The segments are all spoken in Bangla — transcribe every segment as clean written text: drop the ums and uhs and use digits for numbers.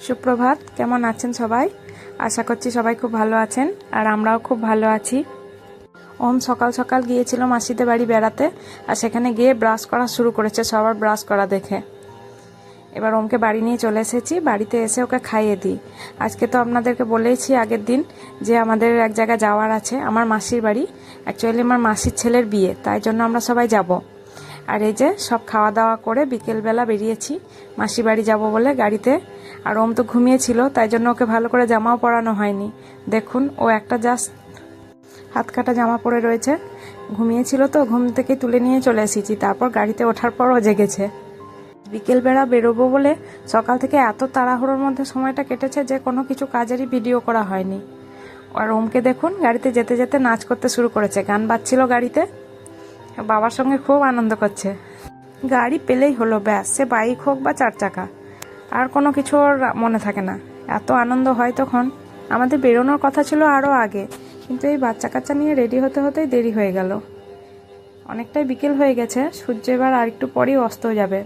সুপ্রভাত, কেমন আছেন সবাই? আশা করছি সবাই খুব ভালো আছেন, আর আমরাও খুব ভালো আছি। ওম সকাল সকাল গিয়েছিল মাসিদের বাড়ি বেড়াতে, আর সেখানে গিয়ে ব্রাশ করা শুরু করেছে সবার ব্রাশ করা দেখে। এবার ওমকে বাড়ি নিয়ে চলে এসেছি, বাড়িতে এসে ওকে খাইয়ে দিই। আজকে তো আপনাদেরকে বলেইছি আগের দিন যে আমাদের এক জায়গায় যাওয়ার আছে, আমার মাসির বাড়ি। অ্যাকচুয়ালি আমার মাসির ছেলের বিয়ে, তাই জন্য আমরা সবাই যাব। আর এই যে সব খাওয়া দাওয়া করে বিকেলবেলা বেরিয়েছি মাসি বাড়ি যাব বলে গাড়িতে। আর ওম তো ঘুমিয়েছিল, তাই জন্য ওকে ভালো করে জামাও পরানো হয়নি। দেখুন, ও একটা জাস্ট হাত কাটা জামা পরে রয়েছে। ঘুমিয়েছিল তো, ঘুম থেকে তুলে নিয়ে চলে এসেছি। তারপর গাড়িতে ওঠার পর ও জেগেছে। বিকেলবেলা বেরোবো বলে সকাল থেকে এত তাড়াহুড়োর মধ্যে সময়টা কেটেছে যে কোনো কিছু কাজেরই ভিডিও করা হয়নি। আর ওমকে দেখুন গাড়িতে যেতে যেতে নাচ করতে শুরু করেছে, গান বাজছিল গাড়িতে। বাবার সঙ্গে খুব আনন্দ করছে। গাড়ি পেলেই হলো, ব্যাস, সে বাইক হোক বা 4 চাকা, আর কোনো কিছু ওর মনে থাকে না। এত আনন্দ হয় তখন। আমাদের বেরোনোর কথা ছিল আরও আগে, কিন্তু এই বাচ্চা কাচ্চা নিয়ে রেডি হতে হতেই দেরি হয়ে গেল। অনেকটাই বিকেল হয়ে গেছে, সূর্য এবার আর একটু পরেই অস্ত যাবে।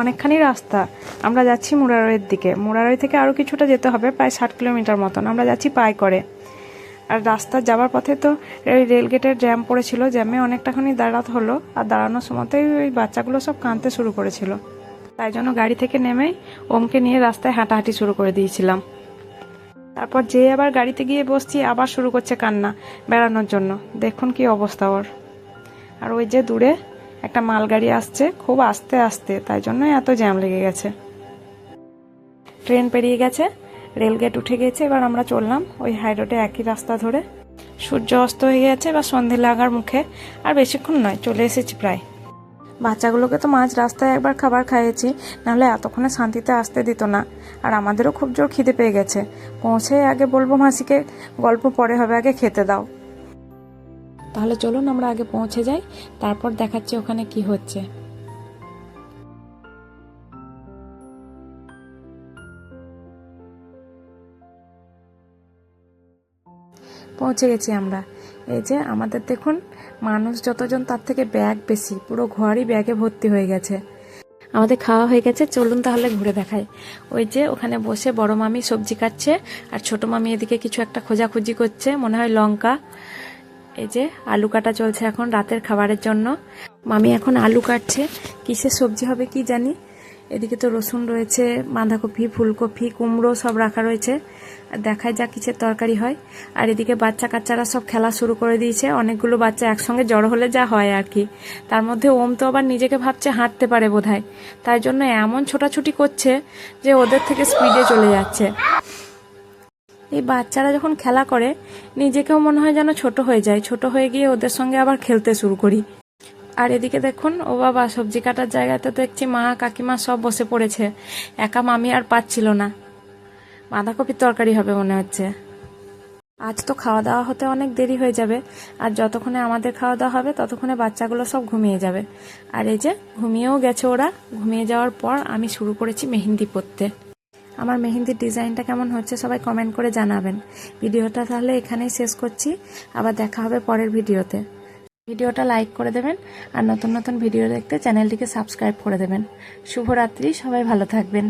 অনেকখানি রাস্তা, আমরা যাচ্ছি মুরারইয়ের দিকে। মুরারই থেকে আরও কিছুটা যেতে হবে, প্রায় 60 কিলোমিটার মতন। আমরা যাচ্ছি পায়ে করে। আর রাস্তা যাওয়ার পথে তো রেলগেটের জ্যাম পড়েছিল, জ্যামে অনেকটাখানি দাঁড়াতে হলো। আর দাঁড়ানোর সময়তেই ওই বাচ্চাগুলো সব কাঁদতে শুরু করেছিল, তাই জন্য গাড়ি থেকে নেমেই ওমকে নিয়ে রাস্তায় হাঁটাহাঁটি শুরু করে দিয়েছিলাম। তারপর যে আবার গাড়িতে গিয়ে বসছি, আবার শুরু করছে কান্না বেড়ানোর জন্য। দেখুন কি অবস্থা ওর। আর ওই যে দূরে একটা মালগাড়ি আসছে খুব আস্তে আস্তে, তাই জন্যই এত জ্যাম লেগে গেছে। ট্রেন পেরিয়ে গেছে, রেলগেট উঠে গেছে। এবার আমরা চললাম ওই হাই রোডে একই রাস্তা ধরে। সূর্য অস্ত হয়ে গেছে বা সন্ধে লাগার মুখে। আর বেশিক্ষণ নয়, চলে এসেছি প্রায়। বাচ্চাগুলোকে তো মাঝ রাস্তায় একবার খাবার খাইয়েছি, নাহলে এতক্ষণে শান্তিতে আসতে দিত না। আর আমাদেরও খুব জোর খিদে পেয়ে গেছে। পৌঁছে আগে বলবো মাসিকে গল্প পরে হবে, আগে খেতে দাও। তাহলে চলুন আমরা আগে পৌঁছে যাই, তারপর দেখাচ্ছি ওখানে কি হচ্ছে। পৌঁছে গেছি আমরা। এই যে আমাদের দেখুন, মানুষ যতজন তার থেকে ব্যাগ বেশি, পুরো ঘরই ব্যাগে ভর্তি হয়ে গেছে। আমাদের খাওয়া হয়ে গেছে, চলুন তাহলে ঘুরে দেখাই। ওই যে ওখানে বসে বড় মামি সবজি কাটছে, আর ছোট মামি এদিকে কিছু একটা খোঁজাখুঁজি করছে, মনে হয় লঙ্কা। এই যে আলু কাটা চলছে এখন রাতের খাবারের জন্য। মামি এখন আলু কাটছে, কিসের সবজি হবে কি জানি। এদিকে তো রসুন রয়েছে, বাঁধাকপি, ফুলকপি, কুমড়ো সব রাখা রয়েছে। দেখায় যা কিসের তরকারি হয়। আর এদিকে বাচ্চা কাচ্চারা সব খেলা শুরু করে দিয়েছে। অনেকগুলো বাচ্চা একসঙ্গে জড়ো হলে যা হয় আর কি। তার মধ্যে ওম তো আবার নিজেকে ভাবছে হাঁটতে পারে বোধহয়, তাই জন্য এমন ছোটাছুটি করছে যে ওদের থেকে স্পিডে চলে যাচ্ছে। এই বাচ্চারা যখন খেলা করে, নিজেকেও মনে হয় যেন ছোট হয়ে যায়। ছোট হয়ে গিয়ে ওদের সঙ্গে আবার খেলতে শুরু করি। আর এদিকে দেখুন, ও বাবা, সবজি কাটার জায়গাতে দেখছি মা কাকিমা সব বসে পড়েছে। একা মামি আর পাচ্ছিল না। বাঁধাকপির তরকারি হবে মনে হচ্ছে। আজ তো খাওয়া দাওয়া হতে অনেক দেরি হয়ে যাবে, আর যতক্ষণে আমাদের খাওয়া দাওয়া হবে ততক্ষণে বাচ্চাগুলো সব ঘুমিয়ে যাবে। আর এই যে ঘুমিয়েও গেছে ওরা। ঘুমিয়ে যাওয়ার পর আমি শুরু করেছি মেহেন্দি পরতে। আমার মেহেন্দির ডিজাইনটা কেমন হচ্ছে সবাই কমেন্ট করে জানাবেন। ভিডিওটা তাহলে এখানেই শেষ করছি, আবার দেখা হবে পরের ভিডিওতে। ভিডিওটা লাইক করে দেবেন, আর নতুন নতুন ভিডিও দেখতে চ্যানেলটিকে সাবস্ক্রাইব করে দেবেন। শুভরাত্রি, সবাই ভালো থাকবেন।